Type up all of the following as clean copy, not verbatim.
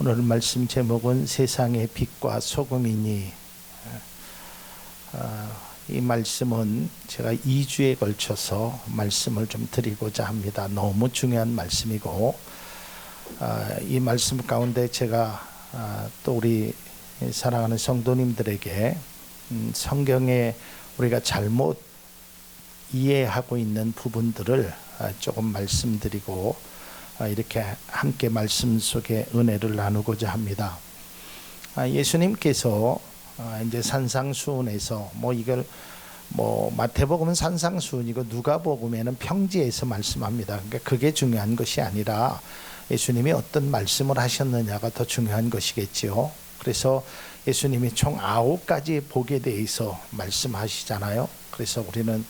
오늘 말씀 제목은 세상의 빛과 소금이니. 이 말씀은 제가 2주에 걸쳐서 말씀을 좀 드리고자 합니다. 너무 중요한 말씀이고, 이 말씀 가운데 제가 또 우리 사랑하는 성도님들에게 성경에 우리가 잘못 이해하고 있는 부분들을 조금 말씀드리고 이렇게 함께 말씀 속에 은혜를 나누고자 합니다. 예수님께서 이제 산상수훈에서 이걸 마태복음은 산상수훈이고 누가복음에는 평지에서 말씀합니다. 그러니까 그게 중요한 것이 아니라 예수님이 어떤 말씀을 하셨느냐가 더 중요한 것이겠지요. 그래서 예수님이 총 9가지 복에 대해서 말씀하시잖아요. 그래서 우리는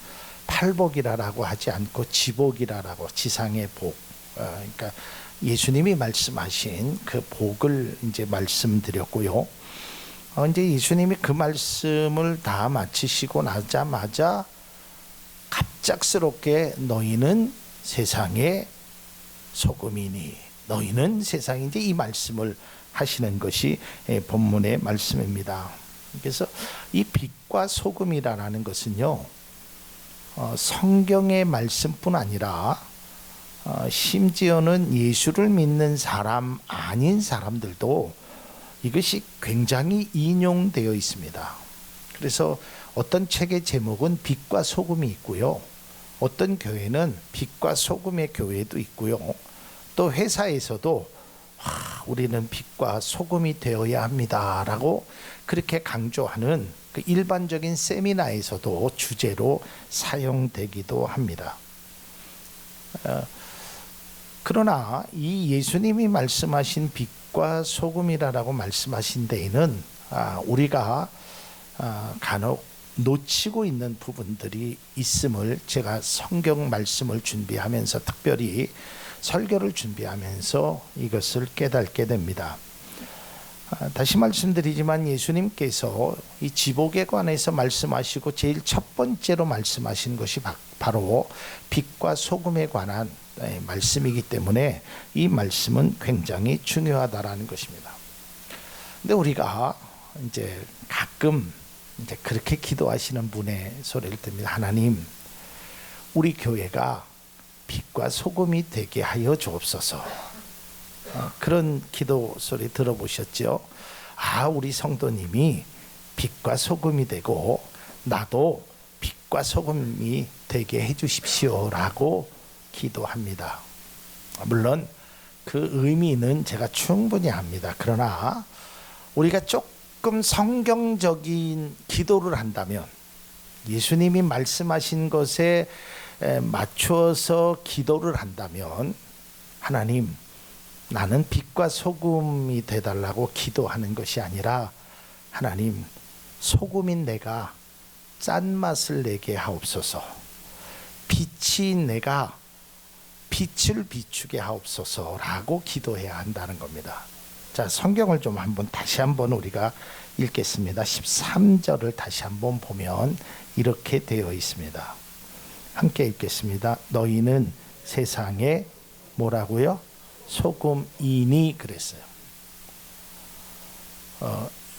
팔복이라고 하지 않고 지복이라고, 지상의 복. 그러니까 예수님이 말씀하신 그 복을 이제 말씀드렸고요. 이제 예수님이 그 말씀을 다 마치시고 나자마자 갑작스럽게 너희는 세상의 소금이니, 너희는 세상에, 이제 이 말씀을 하시는 것이 본문의 말씀입니다. 그래서 이 빛과 소금이라는 것은요, 성경의 말씀뿐 아니라 심지어는 예수를 믿는 사람 아닌 사람들도 이것이 굉장히 인용되어 있습니다. 그래서 어떤 책의 제목은 빛과 소금이 있고요, 어떤 교회는 빛과 소금의 교회도 있고요, 또 회사에서도 우리는 빛과 소금이 되어야 합니다 라고 그렇게 강조하는 그 일반적인 세미나에서도 주제로 사용되기도 합니다. 그러나 이 예수님이 말씀하신 빛과 소금이라고 말씀하신 데에는 우리가 간혹 놓치고 있는 부분들이 있음을 제가 성경 말씀을 준비하면서, 특별히 설교를 준비하면서 이것을 깨닫게 됩니다. 다시 말씀드리지만 예수님께서 이 지복에 관해서 말씀하시고 제일 첫 번째로 말씀하신 것이 바로 빛과 소금에 관한 말씀이기 때문에 이 말씀은 굉장히 중요하다라는 것입니다. 근데 우리가 이제 가끔 이제 그렇게 기도하시는 분의 소리를 듭니다. 하나님, 우리 교회가 빛과 소금이 되게 하여 주옵소서. 그런 기도 소리 들어보셨죠? 우리 성도님이 빛과 소금이 되고 나도 빛과 소금이 되게 해주십시오 라고 기도합니다. 물론 그 의미는 제가 충분히 압니다. 그러나 우리가 조금 성경적인 기도를 한다면, 예수님이 말씀하신 것에 맞춰서 기도를 한다면, 하나님, 나는 빛과 소금이 되달라고 기도하는 것이 아니라, 하나님, 소금인 내가 짠맛을 내게 하옵소서, 빛인 내가 빛을 비추게 하옵소서 라고 기도해야 한다는 겁니다. 자, 성경을 좀 다시 한번 우리가 읽겠습니다. 13절을 다시 한번 보면 이렇게 되어 있습니다. 함께 읽겠습니다. 너희는 세상에 뭐라고요? 소금이니 그랬어요.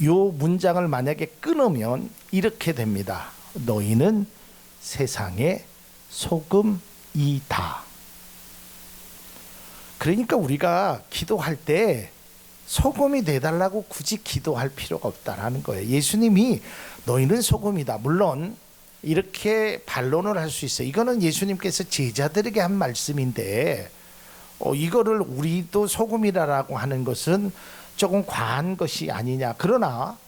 요 문장을 만약에 끊으면 이렇게 됩니다. 너희는 세상의 소금이다. 그러니까 우리가 기도할 때 소금이 되달라고 굳이 기도할 필요가 없다라는 거예요. 예수님이 너희는 소금이다. 물론 이렇게 반론을 할 수 있어요. 이거는 예수님께서 제자들에게 한 말씀인데 이거를 우리도 소금이라고 하는 것은 조금 과한 것이 아니냐. 그러나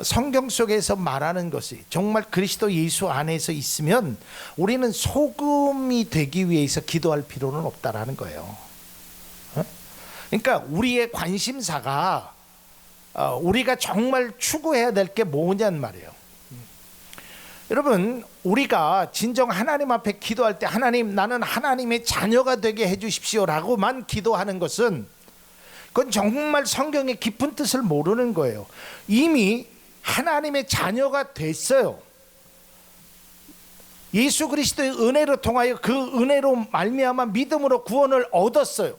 성경 속에서 말하는 것이 정말 그리스도 예수 안에서 있으면 우리는 소금이 되기 위해서 기도할 필요는 없다라는 거예요. 그러니까 우리의 관심사가 우리가 정말 추구해야 될 게 뭐냐는 말이에요. 여러분, 우리가 진정 하나님 앞에 기도할 때, 하나님, 나는 하나님의 자녀가 되게 해주십시오 라고만 기도하는 것은, 그건 정말 성경의 깊은 뜻을 모르는 거예요. 이미 하나님의 자녀가 됐어요. 예수 그리스도의 은혜로 통하여 그 은혜로 말미암아 믿음으로 구원을 얻었어요.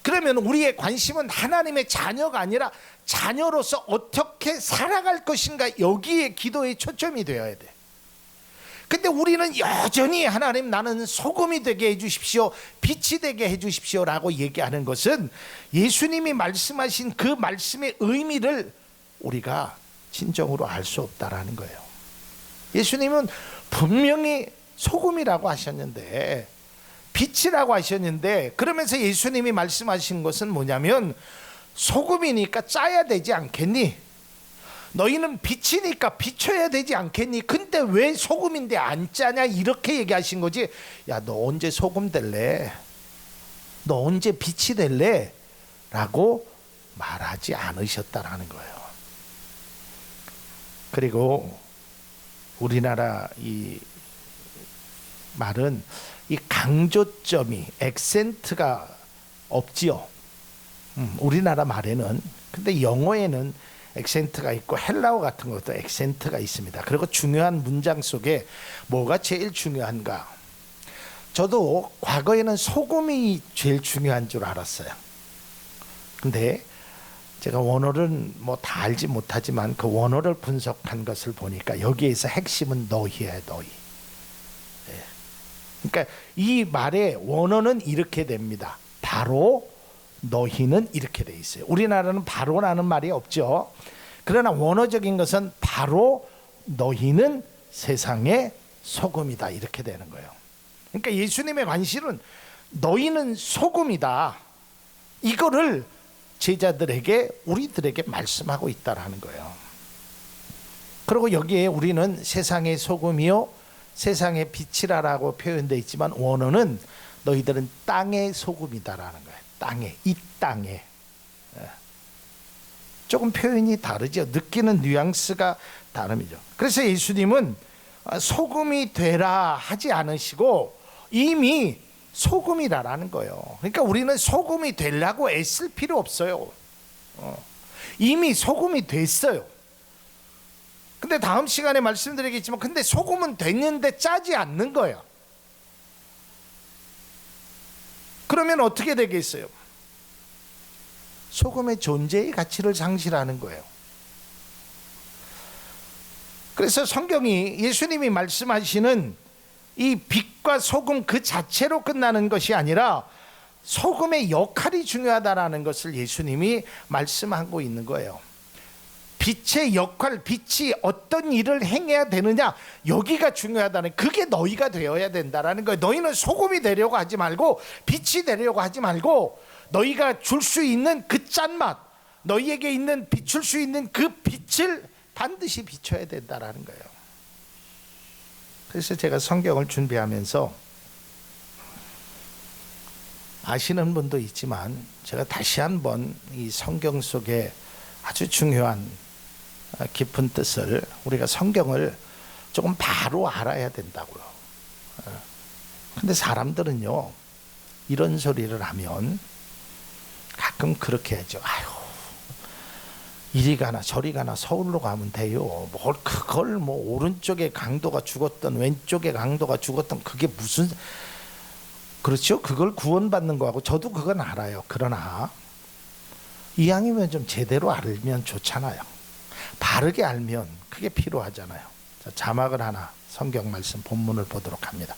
그러면 우리의 관심은 하나님의 자녀가 아니라 자녀로서 어떻게 살아갈 것인가, 여기에 기도의 초점이 되어야 돼. 근데 우리는 여전히 하나님, 나는 소금이 되게 해주십시오, 빛이 되게 해주십시오 라고 얘기하는 것은 예수님이 말씀하신 그 말씀의 의미를 우리가 진정으로 알 수 없다라는 거예요. 예수님은 분명히 소금이라고 하셨는데, 빛이라고 하셨는데, 그러면서 예수님이 말씀하신 것은 뭐냐면, 소금이니까 짜야 되지 않겠니? 너희는 빛이니까 비춰야 되지 않겠니? 근데 왜 소금인데 안 짜냐? 이렇게 얘기하신 거지. 야, 너 언제 소금 될래? 너 언제 빛이 될래? 라고 말하지 않으셨다라는 거예요. 그리고 우리나라 이 말은 이 강조점이, 액센트가 없지요. 우리나라 말에는. 근데 영어에는 액센트가 있고 헬라어 같은 것도 액센트가 있습니다. 그리고 중요한 문장 속에 뭐가 제일 중요한가? 저도 과거에는 소금이 제일 중요한 줄 알았어요. 근데 제가 원어를 뭐 다 알지 못하지만 그 원어를 분석한 것을 보니까 여기에서 핵심은 너희예요, 너희. 네. 그러니까 이 말의 원어는 이렇게 됩니다. 바로 너희는 이렇게 돼 있어요. 우리나라는 바로라는 말이 없죠. 그러나 원어적인 것은 바로 너희는 세상의 소금이다, 이렇게 되는 거예요. 그러니까 예수님의 관심은 너희는 소금이다, 이거를 제자들에게, 우리들에게 말씀하고 있다라는 거예요. 그리고 여기에 우리는 세상의 소금이요 세상의 빛이라고 표현되어 있지만 원어는 너희들은 땅의 소금이다라는 거예요. 땅에, 이 땅에. 조금 표현이 다르죠. 느끼는 뉘앙스가 다름이죠. 그래서 예수님은 소금이 되라 하지 않으시고 이미 소금이라는 거예요. 그러니까 우리는 소금이 되려고 애쓸 필요 없어요. 이미 소금이 됐어요. 근데 다음 시간에 말씀드리겠지만, 근데 소금은 됐는데 짜지 않는 거예요. 그러면 어떻게 되겠어요? 소금의 존재의 가치를 상실하는 거예요. 그래서 성경이, 예수님이 말씀하시는 이 빛과 소금 그 자체로 끝나는 것이 아니라 소금의 역할이 중요하다라는 것을 예수님이 말씀하고 있는 거예요. 빛의 역할, 빛이 어떤 일을 행해야 되느냐, 여기가 중요하다는, 그게 너희가 되어야 된다라는 거예요. 너희는 소금이 되려고 하지 말고 빛이 되려고 하지 말고 너희가 줄 수 있는 그 짠맛, 너희에게 있는 비출 수 있는 그 빛을 반드시 비춰야 된다라는 거예요. 그래서 제가 성경을 준비하면서 아시는 분도 있지만 제가 다시 한번 이 성경 속에 아주 중요한 깊은 뜻을, 우리가 성경을 조금 바로 알아야 된다고요. 근데 사람들은요, 이런 소리를 하면 가끔 그렇게 하죠. 아유, 이리 가나 저리 가나 서울로 가면 돼요. 뭘 그걸 뭐 오른쪽에 강도가 죽었던 왼쪽에 강도가 죽었던 그게 무슨, 그렇죠? 그걸 구원받는 거하고 저도 그건 알아요. 그러나 이왕이면 좀 제대로 알면 좋잖아요. 바르게 알면 그게 필요하잖아요. 자, 자막을 하나, 성경 말씀 본문을 보도록 합니다.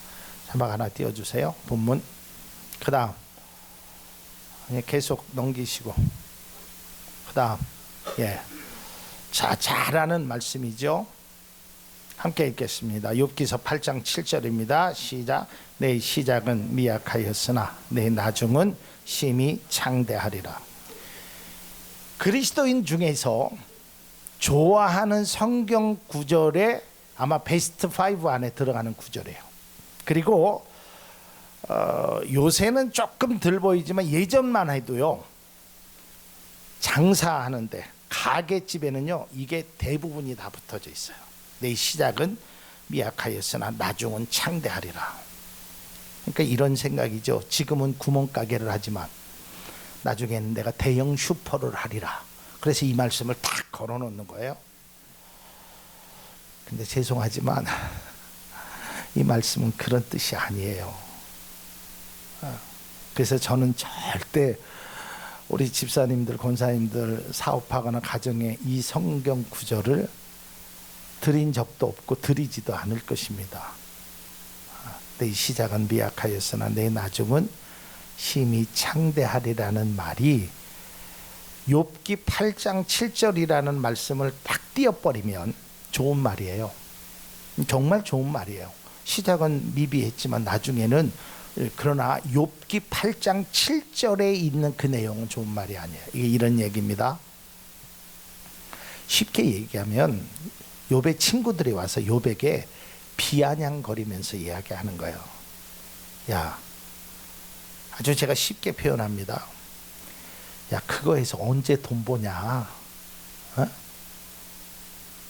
자막 하나 띄워주세요. 본문. 그 다음 계속 넘기시고, 그 다음. 예. 자, 잘하는 말씀이죠. 함께 읽겠습니다. 욥기서 8장 7절입니다. 시작. 내 시작은 미약하였으나 내 나중은 심히 창대하리라. 그리스도인 중에서 좋아하는 성경 구절에 아마 베스트 5 안에 들어가는 구절이에요. 그리고 요새는 조금 덜 보이지만 예전만 해도요, 장사하는데 가게집에는요 이게 대부분이 다 붙어져 있어요. 내 시작은 미약하였으나 나중은 창대하리라. 그러니까 이런 생각이죠. 지금은 구멍가게를 하지만 나중에는 내가 대형 슈퍼를 하리라. 그래서 이 말씀을 딱 걸어놓는 거예요. 근데 죄송하지만 이 말씀은 그런 뜻이 아니에요. 그래서 저는 절대 우리 집사님들, 권사님들 사업하거나 가정에 이 성경 구절을 드린 적도 없고 드리지도 않을 것입니다. 내 시작은 미약하였으나 내 나중은 심히 창대하리라는 말이 욥기 8장 7절이라는 말씀을 딱 띄어버리면 좋은 말이에요. 정말 좋은 말이에요. 시작은 미비했지만 나중에는, 그러나 욥기 8장 7절에 있는 그 내용은 좋은 말이 아니에요. 이게 이런 얘기입니다. 쉽게 얘기하면 욥의 친구들이 와서 욥에게 비아냥거리면서 이야기하는 거예요. 야, 아주 제가 쉽게 표현합니다. 야, 그거에서 언제 돈 버냐? 어?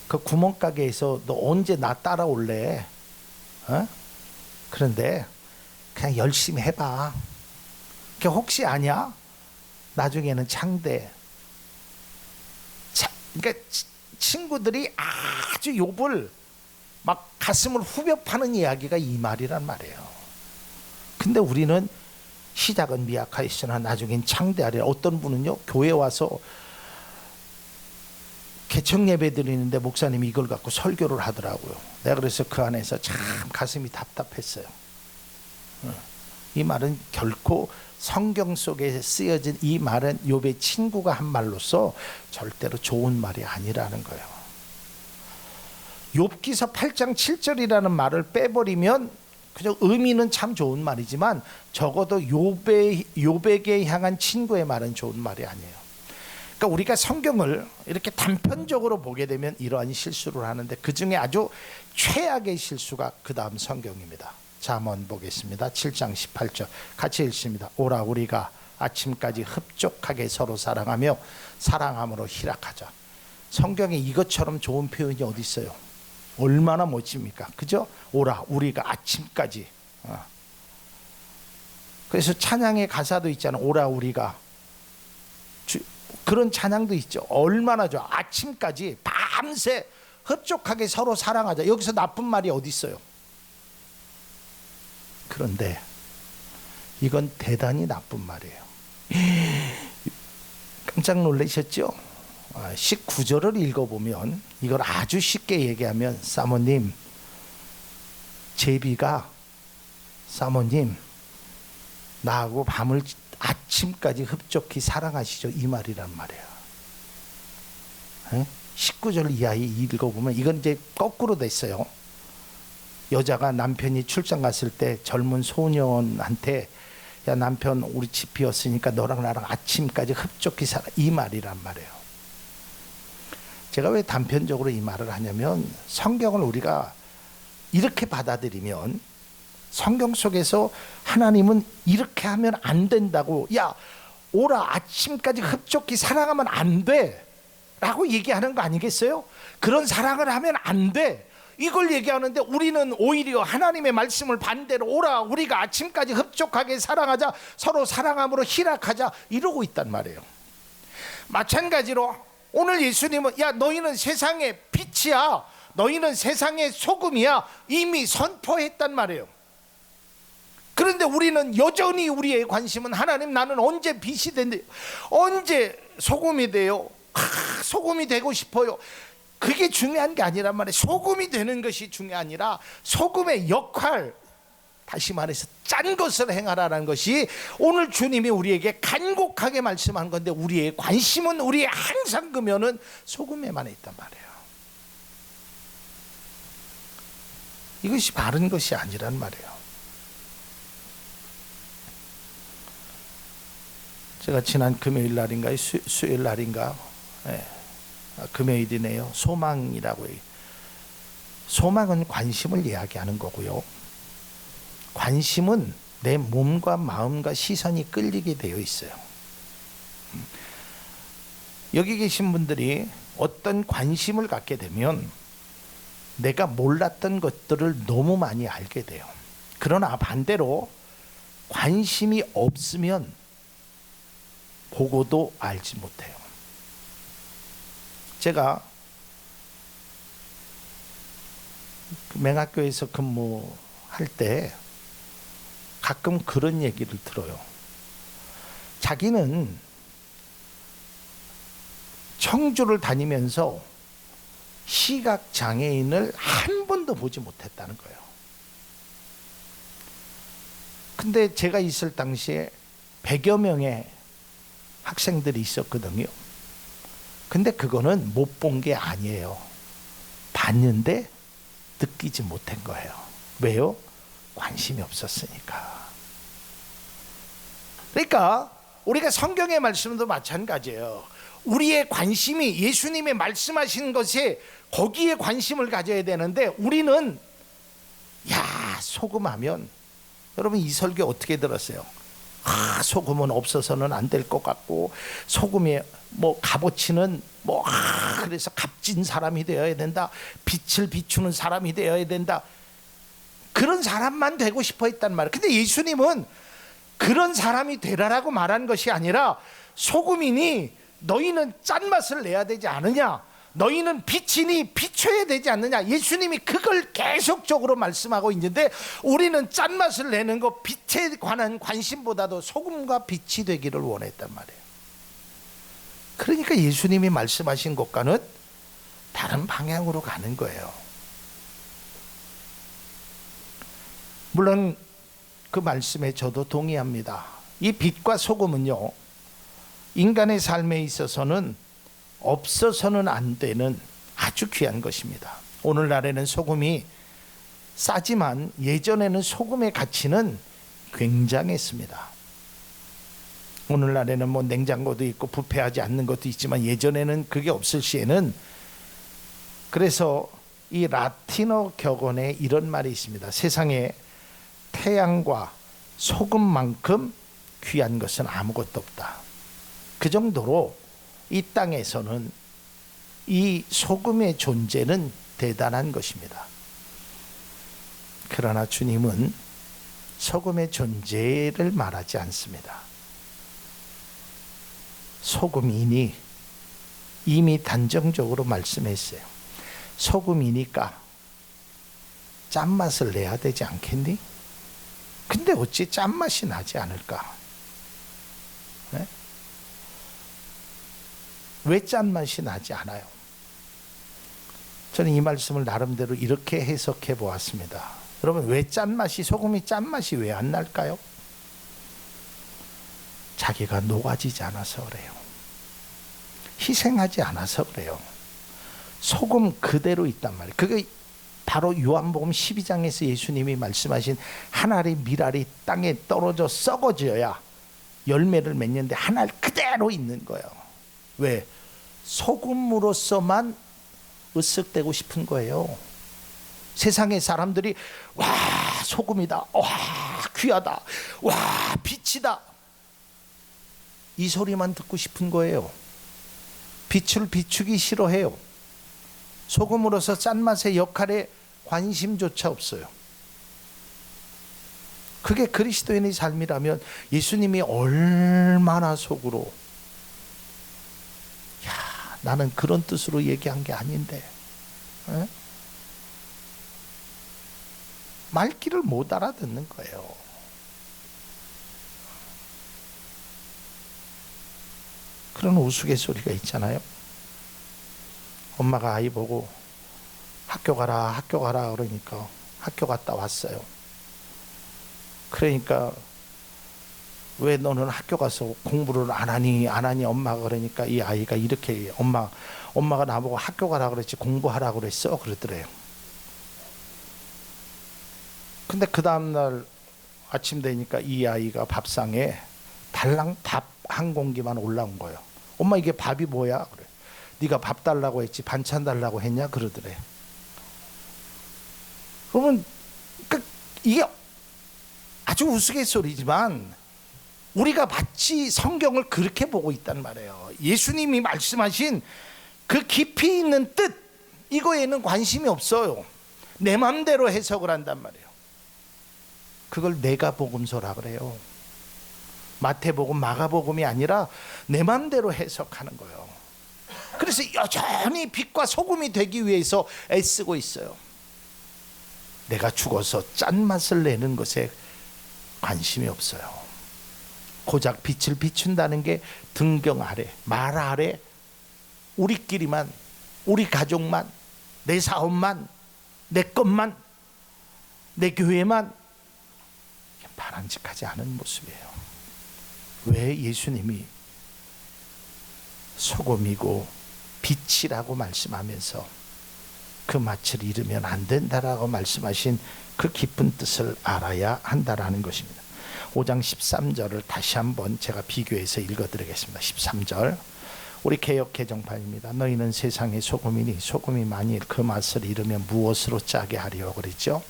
그 구멍가게에서 너 언제 나 따라올래? 어? 그런데 그냥 열심히 해봐. 그 혹시 아냐? 나중에는 창대. 그러니까 친구들이 아주 욥을 막 가슴을 후벼 파는 이야기가 이 말이란 말이에요. 근데 우리는 시작은 미약하였으나 나중엔 창대하리라. 어떤 분은요, 교회 와서 개척 예배 드리는데 목사님이 이걸 갖고 설교를 하더라고요. 내가 그래서 그 안에서 참 가슴이 답답했어요. 이 말은 결코 성경 속에 쓰여진 이 말은 욥의 친구가 한 말로서 절대로 좋은 말이 아니라는 거예요. 욥기서 8장 7절이라는 말을 빼버리면 그저 의미는 참 좋은 말이지만 적어도 욥에게 향한 친구의 말은 좋은 말이 아니에요. 그러니까 우리가 성경을 이렇게 단편적으로 보게 되면 이러한 실수를 하는데 그 중에 아주 최악의 실수가 그 다음 성경입니다. 자, 한번 보겠습니다. 7장 18절 같이 읽습니다. 오라 우리가 아침까지 흡족하게 서로 사랑하며 사랑함으로 희락하자. 성경에 이것처럼 좋은 표현이 어디 있어요? 얼마나 멋집니까? 그죠? 오라 우리가 아침까지. 그래서 찬양의 가사도 있잖아요. 오라 우리가. 그런 찬양도 있죠. 얼마나 좋아. 아침까지 밤새 흡족하게 서로 사랑하자. 여기서 나쁜 말이 어디 있어요? 그런데 이건 대단히 나쁜 말이에요. 깜짝 놀라셨죠? 19절을 읽어보면 이걸 아주 쉽게 얘기하면 사모님, 제비가 사모님 나하고 밤을 아침까지 흡족히 사랑하시죠, 이 말이란 말이에요. 19절 이하에 읽어보면 이건 이제 거꾸로 됐어요. 여자가 남편이 출장 갔을 때 젊은 소년한테 야, 남편 우리 집 비었으니까 너랑 나랑 아침까지 흡족히 살아, 이 말이란 말이에요. 제가 왜 단편적으로 이 말을 하냐면 성경을 우리가 이렇게 받아들이면 성경 속에서 하나님은 이렇게 하면 안 된다고, 야 오라 아침까지 흡족히 사랑하면 안 돼 라고 얘기하는 거 아니겠어요? 그런 사랑을 하면 안 돼, 이걸 얘기하는데 우리는 오히려 하나님의 말씀을 반대로 오라 우리가 아침까지 흡족하게 사랑하자, 서로 사랑함으로 희락하자 이러고 있단 말이에요. 마찬가지로 오늘 예수님은 야 너희는 세상의 빛이야, 너희는 세상의 소금이야 이미 선포했단 말이에요. 그런데 우리는 여전히 우리의 관심은 하나님 나는 언제 빛이 된대, 언제 소금이 돼요? 소금이 되고 싶어요. 그게 중요한 게 아니란 말이에요. 소금이 되는 것이 중요한 아니라 소금의 역할, 다시 말해서 짠 것을 행하라는 것이 오늘 주님이 우리에게 간곡하게 말씀한 건데 우리의 관심은 우리의 항상 그면은 소금에만 있단 말이에요. 이것이 바른 것이 아니란 말이에요. 제가 지난 금요일 날인가 수요일 날인가, 금요일이네요. 소망이라고 해요. 소망은 관심을 이야기하는 거고요. 관심은 내 몸과 마음과 시선이 끌리게 되어 있어요. 여기 계신 분들이 어떤 관심을 갖게 되면 내가 몰랐던 것들을 너무 많이 알게 돼요. 그러나 반대로 관심이 없으면 보고도 알지 못해요. 제가 맹학교에서 근무할 때 가끔 그런 얘기를 들어요. 자기는 청주를 다니면서 시각 장애인을 한 번도 보지 못했다는 거예요. 근데 제가 있을 당시에 100여 명의 학생들이 있었거든요. 근데 그거는 못 본 게 아니에요. 봤는데 느끼지 못한 거예요. 왜요? 관심이 없었으니까. 그러니까 우리가 성경의 말씀도 마찬가지예요. 우리의 관심이 예수님이 말씀하신 것에 거기에 관심을 가져야 되는데 우리는 소금하면, 여러분 이 설교 어떻게 들었어요? 소금은 없어서는 안 될 것 같고, 소금이 값어치는 그래서 값진 사람이 되어야 된다, 빛을 비추는 사람이 되어야 된다, 그런 사람만 되고 싶어 했단 말이에요. 근데 예수님은 그런 사람이 되라라고 말한 것이 아니라, 소금이니 너희는 짠맛을 내야 되지 않느냐, 너희는 빛이니 비춰야 되지 않느냐, 예수님이 그걸 계속적으로 말씀하고 있는데, 우리는 짠맛을 내는 거, 빛에 관한 관심보다도 소금과 빛이 되기를 원했단 말이에요. 그러니까 예수님이 말씀하신 것과는 다른 방향으로 가는 거예요. 물론 그 말씀에 저도 동의합니다. 이 빛과 소금은요, 인간의 삶에 있어서는 없어서는 안 되는 아주 귀한 것입니다. 오늘날에는 소금이 싸지만 예전에는 소금의 가치는 굉장했습니다. 오늘날에는 냉장고도 있고 부패하지 않는 것도 있지만, 예전에는 그게 없을 시에는, 그래서 이 라틴어 격언에 이런 말이 있습니다. 세상에 태양과 소금만큼 귀한 것은 아무것도 없다. 그 정도로 이 땅에서는 이 소금의 존재는 대단한 것입니다. 그러나 주님은 소금의 존재를 말하지 않습니다. 소금이니 이미 단정적으로 말씀했어요. 소금이니까 짠맛을 내야 되지 않겠니? 근데 어찌 짠맛이 나지 않을까? 네? 왜 짠맛이 나지 않아요? 저는 이 말씀을 나름대로 이렇게 해석해 보았습니다. 여러분, 왜 소금이 짠맛이 왜 안 날까요? 자기가 녹아지지 않아서 그래요. 희생하지 않아서 그래요. 소금 그대로 있단 말이에요. 그게 바로 요한복음 12장에서 예수님이 말씀하신 한 알의 밀알이 땅에 떨어져 썩어져야 열매를 맺는데 한 알 그대로 있는 거예요. 왜? 소금으로서만 으쓱대고 싶은 거예요. 세상의 사람들이 와 소금이다, 와 귀하다, 와 빛이다, 이 소리만 듣고 싶은 거예요. 빛을 비추기 싫어해요. 소금으로서 짠맛의 역할에 관심조차 없어요. 그게 그리스도인의 삶이라면 예수님이 얼마나 속으로, 나는 그런 뜻으로 얘기한 게 아닌데, 에? 말귀를 못 알아듣는 거예요. 그런 우스갯소리가 있잖아요. 엄마가 아이 보고 학교 가라 그러니까 학교 갔다 왔어요. 그러니까 왜 너는 학교 가서 공부를 안 하니 엄마가 그러니까 이 아이가 이렇게 엄마가 나보고 학교 가라 그랬지 공부하라 그랬어 그러더래요. 근데 그 다음날 아침 되니까 이 아이가 밥상에 달랑 밥 한 공기만 올라온 거예요. 엄마 이게 밥이 뭐야? 그래. 네가 밥 달라고 했지 반찬 달라고 했냐? 그러더래요. 그러면 이게 아주 우스갯소리지만 우리가 마치 성경을 그렇게 보고 있단 말이에요. 예수님이 말씀하신 그 깊이 있는 뜻, 이거에는 관심이 없어요. 내 마음대로 해석을 한단 말이에요. 그걸 내가 복음서라 그래요. 마태복음, 마가복음이 아니라 내 마음대로 해석하는 거예요. 그래서 여전히 빛과 소금이 되기 위해서 애쓰고 있어요. 내가 죽어서 짠맛을 내는 것에 관심이 없어요. 고작 빛을 비춘다는 게 등경 아래, 말 아래 우리끼리만, 우리 가족만, 내 사업만, 내 것만, 내 교회만, 바람직하지 않은 모습이에요. 왜 예수님이 소금이고 빛이라고 말씀하면서 그 맛을 잃으면 안 된다라고 말씀하신 그 깊은 뜻을 알아야 한다라는 것입니다. 5장 13절을 다시 한번 제가 비교해서 읽어드리겠습니다. 13절, 우리 개역 개정판입니다. 너희는 세상의 소금이니 소금이 만일 그 맛을 잃으면 무엇으로 짜게 하리요 그랬죠.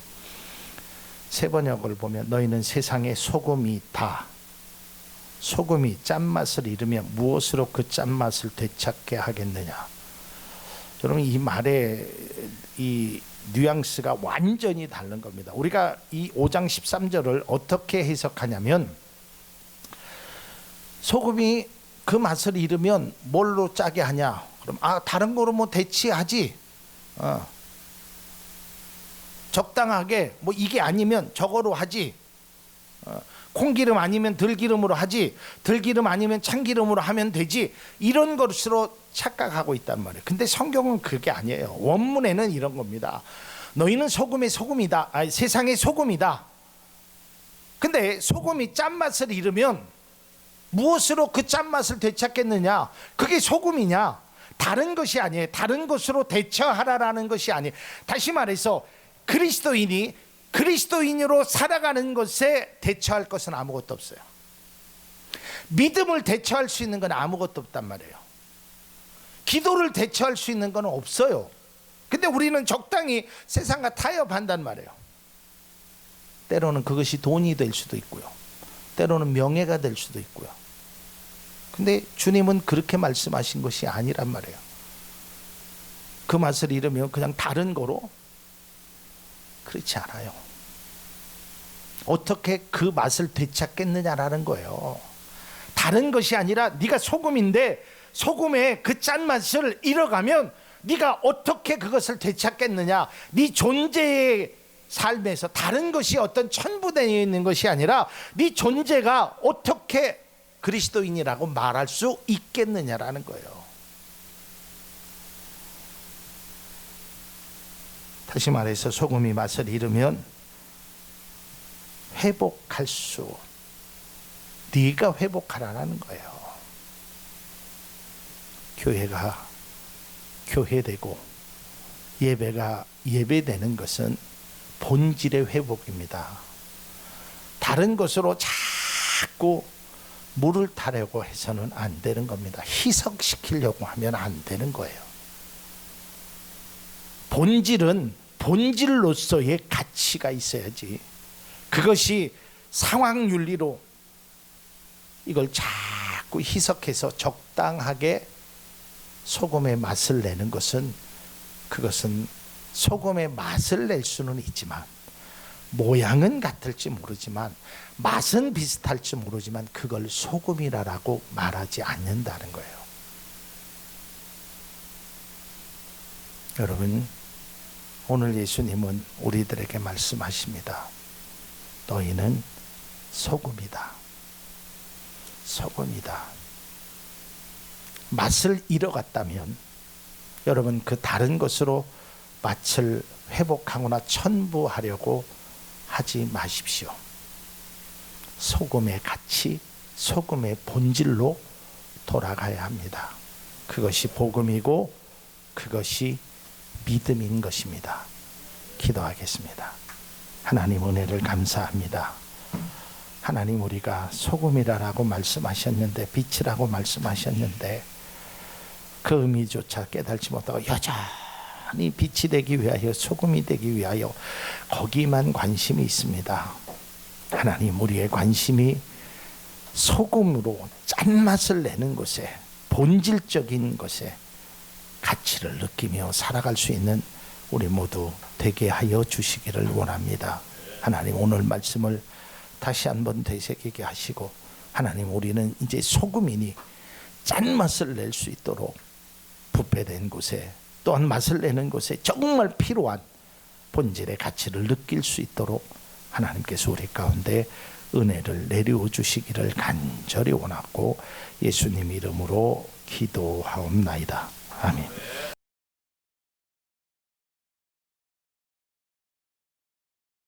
세 번역을 보면 너희는 세상의 소금이다. 소금이 짠맛을 잃으면 무엇으로 그 짠맛을 되찾게 하겠느냐. 여러분, 이 말의 이 뉘앙스가 완전히 다른 겁니다. 우리가 이 5장 13절을 어떻게 해석하냐면, 소금이 그 맛을 잃으면 뭘로 짜게 하냐. 그럼 다른 거로 뭐 대치하지. 적당하게 뭐 이게 아니면 저거로 하지. 콩기름 아니면 들기름으로 하지. 들기름 아니면 참기름으로 하면 되지. 이런 것으로 착각하고 있단 말이에요. 근데 성경은 그게 아니에요. 원문에는 이런 겁니다. 너희는 소금의 소금이다. 세상의 소금이다. 근데 소금이 짠맛을 잃으면 무엇으로 그 짠맛을 되찾겠느냐. 그게 소금이냐. 다른 것이 아니에요. 다른 것으로 대처하라라는 것이 아니에요. 다시 말해서 그리스도인이 그리스도인으로 살아가는 것에 대처할 것은 아무것도 없어요. 믿음을 대처할 수 있는 건 아무것도 없단 말이에요. 기도를 대처할 수 있는 건 없어요. 근데 우리는 적당히 세상과 타협한단 말이에요. 때로는 그것이 돈이 될 수도 있고요. 때로는 명예가 될 수도 있고요. 근데 주님은 그렇게 말씀하신 것이 아니란 말이에요. 그 맛을 잃으면 그냥 다른 거로, 그렇지 않아요. 어떻게 그 맛을 되찾겠느냐라는 거예요. 다른 것이 아니라 네가 소금인데 소금의 그 짠맛을 잃어가면 네가 어떻게 그것을 되찾겠느냐. 네 존재의 삶에서 다른 것이 어떤 천부되어 있는 것이 아니라 네 존재가 어떻게 그리스도인이라고 말할 수 있겠느냐라는 거예요. 다시 말해서 소금이 맛을 잃으면 회복할 수, 네가 회복하라는 거예요. 교회가 교회되고 예배가 예배되는 것은 본질의 회복입니다. 다른 것으로 자꾸 물을 타려고 해서는 안 되는 겁니다. 희석시키려고 하면 안 되는 거예요. 본질은 본질로서의 가치가 있어야지. 그것이 상황윤리로 이걸 자꾸 희석해서 적당하게 소금의 맛을 내는 것은, 그것은 소금의 맛을 낼 수는 있지만, 모양은 같을지 모르지만, 맛은 비슷할지 모르지만 그걸 소금이라고 말하지 않는다는 거예요. 여러분, 오늘 예수님은 우리들에게 말씀하십니다. 너희는 소금이다. 소금이다. 맛을 잃어갔다면 여러분, 그 다른 것으로 맛을 회복하거나 천부하려고 하지 마십시오. 소금의 가치, 소금의 본질로 돌아가야 합니다. 그것이 복음이고 그것이 믿음인 것입니다. 기도하겠습니다. 하나님, 은혜를 감사합니다. 하나님, 우리가 소금이라고 말씀하셨는데, 빛이라고 말씀하셨는데 그 의미조차 깨달지 못하고 여전히 빛이 되기 위하여, 소금이 되기 위하여 거기만 관심이 있습니다. 하나님, 우리의 관심이 소금으로 짠맛을 내는 것에, 본질적인 것에 가치를 느끼며 살아갈 수 있는 우리 모두 되게 하여 주시기를 원합니다. 하나님, 오늘 말씀을 다시 한번 되새기게 하시고, 하나님, 우리는 이제 소금이니 짠맛을 낼 수 있도록 부패된 곳에, 또한 맛을 내는 곳에 정말 필요한 본질의 가치를 느낄 수 있도록 하나님께서 우리 가운데 은혜를 내려 주시기를 간절히 원하고 예수님 이름으로 기도하옵나이다. 아멘.